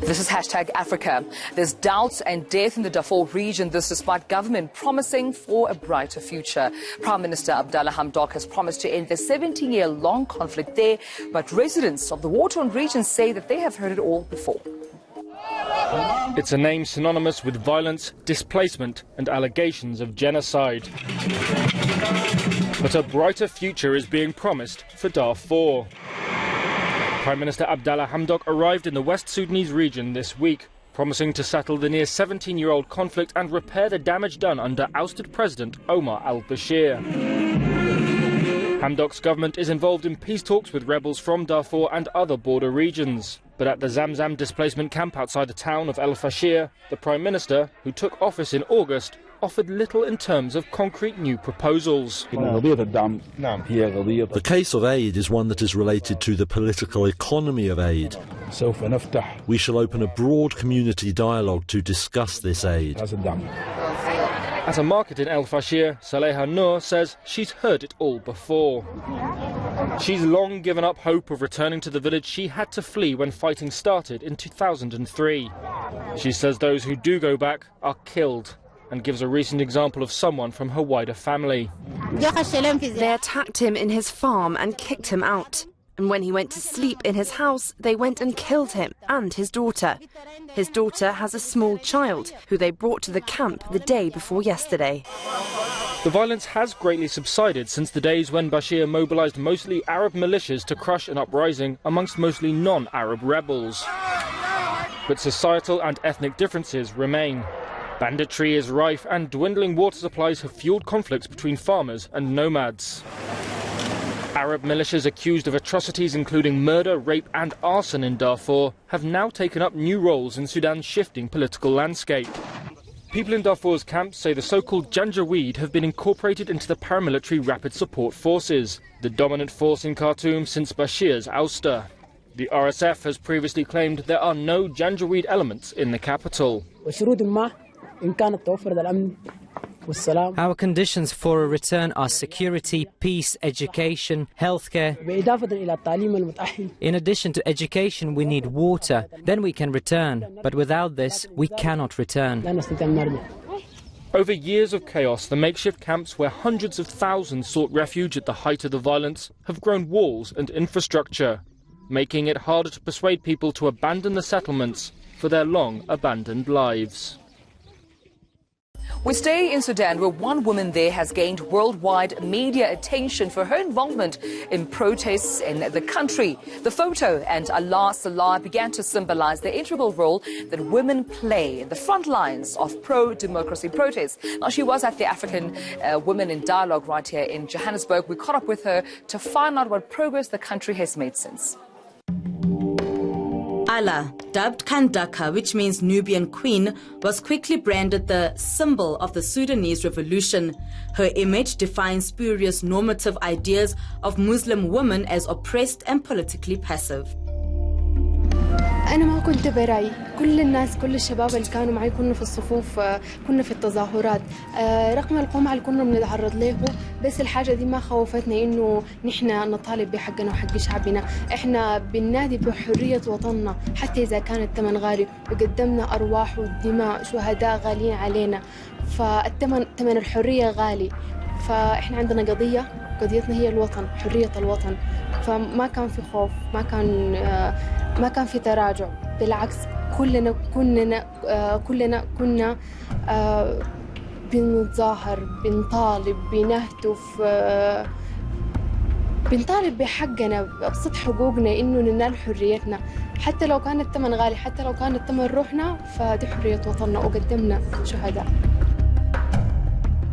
This is #Africa. There's doubts and death in the Darfur region, this despite government promising for a brighter future. Prime Minister Alaa Salah has promised to end the 17-year-long conflict there, but residents of the war-torn region say that they have heard it all before. It's a name synonymous with violence, displacement and allegations of genocide. But a brighter future is being promised for Darfur. Prime Minister Abdallah Hamdok arrived in the West Sudanese region this week, promising to settle the near 17-year-old conflict and repair the damage done under ousted President Omar al-Bashir. Hamdok's government is involved in peace talks with rebels from Darfur and other border regions. But at the Zamzam displacement camp outside the town of El Fashir, the Prime Minister, who took office in August, offered little in terms of concrete new proposals. The case of aid is one that is related to the political economy of aid. We shall open a broad community dialogue to discuss this aid. At a market in El Fashir, Saleha Noor says she's heard it all before. She's long given up hope of returning to the village she had to flee when fighting started in 2003. She says those who do go back are killed, and gives a recent example of someone from her wider family. They attacked him in his farm and kicked him out. And when he went to sleep in his house, they went and killed him and his daughter. His daughter has a small child who they brought to the camp the day before yesterday. The violence has greatly subsided since the days when Bashir mobilized mostly Arab militias to crush an uprising amongst mostly non-Arab rebels. But societal and ethnic differences remain. Banditry is rife and dwindling water supplies have fueled conflicts between farmers and nomads. Arab militias accused of atrocities including murder, rape and arson in Darfur have now taken up new roles in Sudan's shifting political landscape. People in Darfur's camps say the so-called Janjaweed have been incorporated into the paramilitary Rapid Support Forces, the dominant force in Khartoum since Bashir's ouster. The RSF has previously claimed there are no Janjaweed elements in the capital. Our conditions for a return are security, peace, education, healthcare. In addition to education, we need water. Then we can return. But without this, we cannot return. Over years of chaos, the makeshift camps where hundreds of thousands sought refuge at the height of the violence have grown walls and infrastructure, making it harder to persuade people to abandon the settlements for their long-abandoned lives. We stay in Sudan, where one woman there has gained worldwide media attention for her involvement in protests in the country. The photo and Alaa Salah began to symbolize the integral role that women play in the front lines of pro-democracy protests. Now, she was at the African Women in Dialogue right here in Johannesburg. We caught up with her to find out what progress the country has made since. Alaa, dubbed Kandaka, which means Nubian Queen, was quickly branded the symbol of the Sudanese revolution. Her image defines spurious normative ideas of Muslim women as oppressed and politically passive. أنا ما كنت براي كل الناس كل الشباب اللي كانوا معي كنا في الصفوف كنا في التظاهرات رغم القمع اللي كنا بنتعرض له بس الحاجة دي ما خوفتنا إنه نحن نطالب بحقنا وحق شعبنا إحنا بننادي بحرية وطننا حتى إذا كان الثمن غالي وقدمنا أرواح ودماء شهداء غاليين علينا فالثمن ثمن الحرية غالي فإحنا عندنا قضيتنا هي الوطن حرية الوطن فما كان في خوف ما كان في تراجع بالعكس كلنا كنا بنتظاهر بنطالب بنهتف بنطالب بحقنا بأبسط حقوقنا إنه ننال حريتنا حتى لو كان الثمن غالي حتى لو كان الثمن روحنا فدي حرية وطننا وقدمنا شهداء.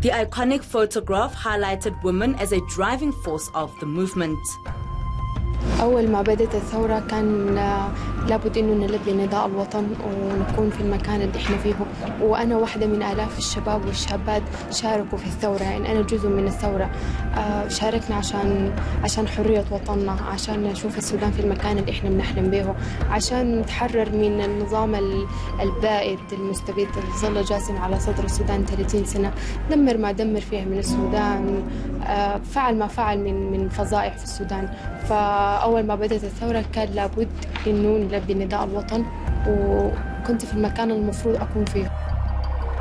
The iconic photograph highlighted women as a driving force of the movement. أول ما بدأت الثورة كان لابد إنه نلبي نداء الوطن ونكون في المكان اللي إحنا فيه وأنا واحدة من آلاف الشباب والشابات شاركوا في الثورة يعني أنا جزء من الثورة شاركنا عشان حرية وطننا عشان نشوف السودان في المكان اللي إحنا بنحلم به عشان نتحرر من النظام البائد المستبد اللي ظل جاسم على صدر السودان 30 سنة دمر ما دمر فيها من السودان فعل ما فعل من فظائع في السودان فأول ما بدأت الثورة كان لابد إنه نلبي نداء الوطن وكنت في المكان المفروض أكون فيه.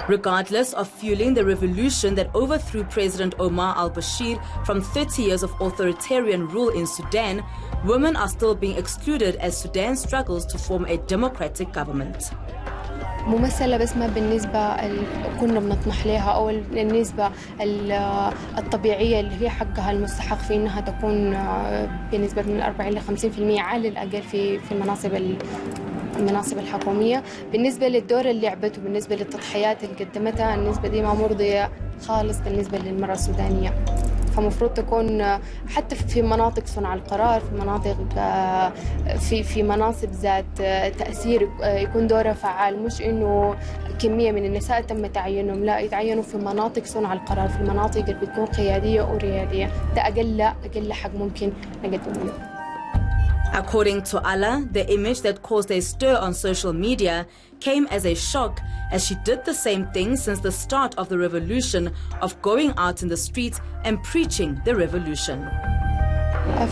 Regardless of fueling the revolution that overthrew President Omar al-Bashir from 30 years of authoritarian rule in Sudan, women are still being excluded as Sudan struggles to form a democratic government. ممثلة بس ما بالنسبة كنا بنطمح لها أو النسبة الطبيعية اللي هي حقها المستحق في إنها تكون بنسبة من 40 ل 50% على الأقل في المناصب الحكومية. بالنسبة للدور اللي لعبته بالنسبة للتضحيات اللي قدمتها النسبة دي ما مرضية خالص بالنسبة للمرأة السودانية. فمفروض تكون حتى في مناطق صنع القرار، في مناطق في مناصب ذات تأثير يكون دورها فعال، مش إنه كمية من النساء تم تعيينهم، لا يتعينوا في مناطق صنع القرار، في المناطق اللي بتكون قيادية وريادية. ده أقل حق ممكن نقدمه له. According to Alaa, the image that caused a stir on social media came as a shock as she did the same thing since the start of the revolution of going out in the streets and preaching the revolution.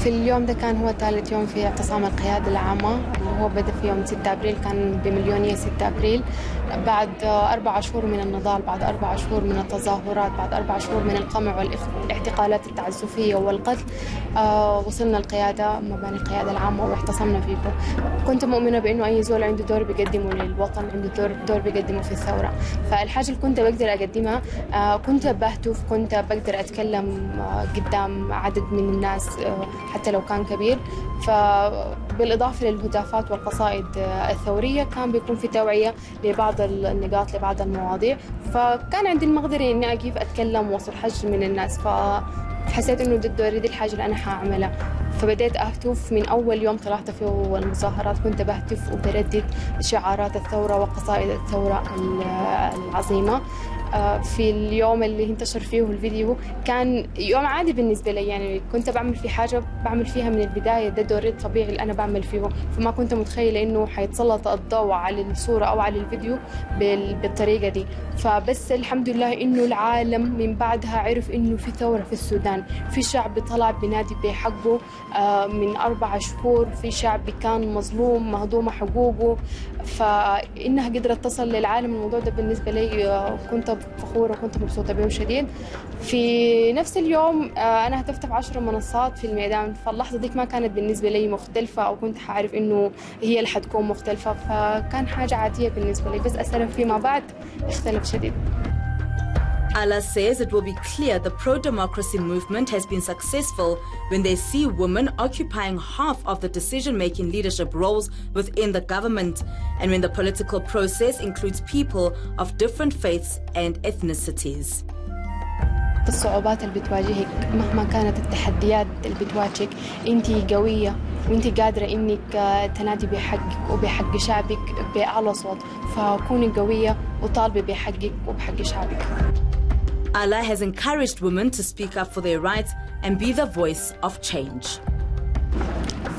في اليوم ده كان هو ثالث يوم في اعتصام القيادة العامة اللي هو بدأ في يوم 6 أبريل، كان بمليونية 6 أبريل بعد 4 شهور من النضال، بعد 4 شهور من التظاهرات، بعد 4 شهور من القمع والاعتقالات التعسفية والقتل. وصلنا القيادة مباني القيادة العامة واعتصمنا فيكم. كنت مؤمنة بأنه أي زول عنده دور بيقدمه للوطن، عنده دور بيقدمه في الثورة. فالحاجة اللي كنت بقدر أقدمها كنت بهتف، كنت بقدر أتكلم قدام عدد من الناس حتى لو كان كبير. فبالإضافة للهتافات والقصائد الثورية كان بيكون في توعية لبعض النقاط لبعض المواضيع، فكان عندي المقدرة إني أقف أتكلم وأوصل حجم من الناس. فحسيت إنه ده دوري، دي الحاجة اللي أنا حاعملها. فبدأت أهتف من أول يوم طلعت فيه المظاهرات، كنت بهتف وبردد شعارات الثورة وقصائد الثورة العظيمة. في اليوم اللي انتشر فيه الفيديو كان يوم عادي بالنسبة لي، يعني كنت بعمل في حاجة بعمل فيها من البداية، ده دوري الطبيعي اللي أنا بعمل فيه، فما كنت متخيلة إنه حيتسلط الضوء على الصورة أو على الفيديو بالطريقة دي. فبس الحمد لله إنه العالم من بعدها عرف إنه في ثورة في السودان، في شعب طلع بنادي بحقه من 4 شهور، في شعب كان مظلوم مهضومة حقوقه، فإنها قدرت تصل للعالم. الموضوع ده بالنسبة لي كنت فخورة وكنت مبسوطة بهم شديد. في نفس اليوم أنا هتفت في 10 منصات في الميدان، فاللحظة ديك ما كانت بالنسبة لي مختلفة أو كنت حعرف إنه هي اللي حتكون مختلفة، فكان حاجة عادية بالنسبة لي، بس أثرها فيما بعد اختلف شديد. Alaa says it will be clear the pro-democracy movement has been successful when they see women occupying half of the decision-making leadership roles within the government, and when the political process includes people of different faiths and ethnicities. الصعوبات اللي بتواجهك مهما كانت التحديات اللي بتواجهك، انت قوية وانت قادرة انك تنادي بحقك وبحق شعبك بأعلى صوت، فكوني قوية وطالبي بحقك وبحق شعبك. Alaa has encouraged women to speak up for their rights and be the voice of change.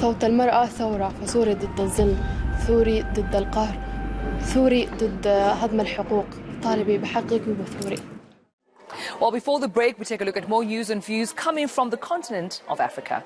صوت المرأة ثورة، فثوري ضد الظلم، ثوري ضد القهر، ثوري ضد هضم الحقوق، طالبي بحقك وبثوري. Well, before the break, we take a look at more news and views coming from the continent of Africa.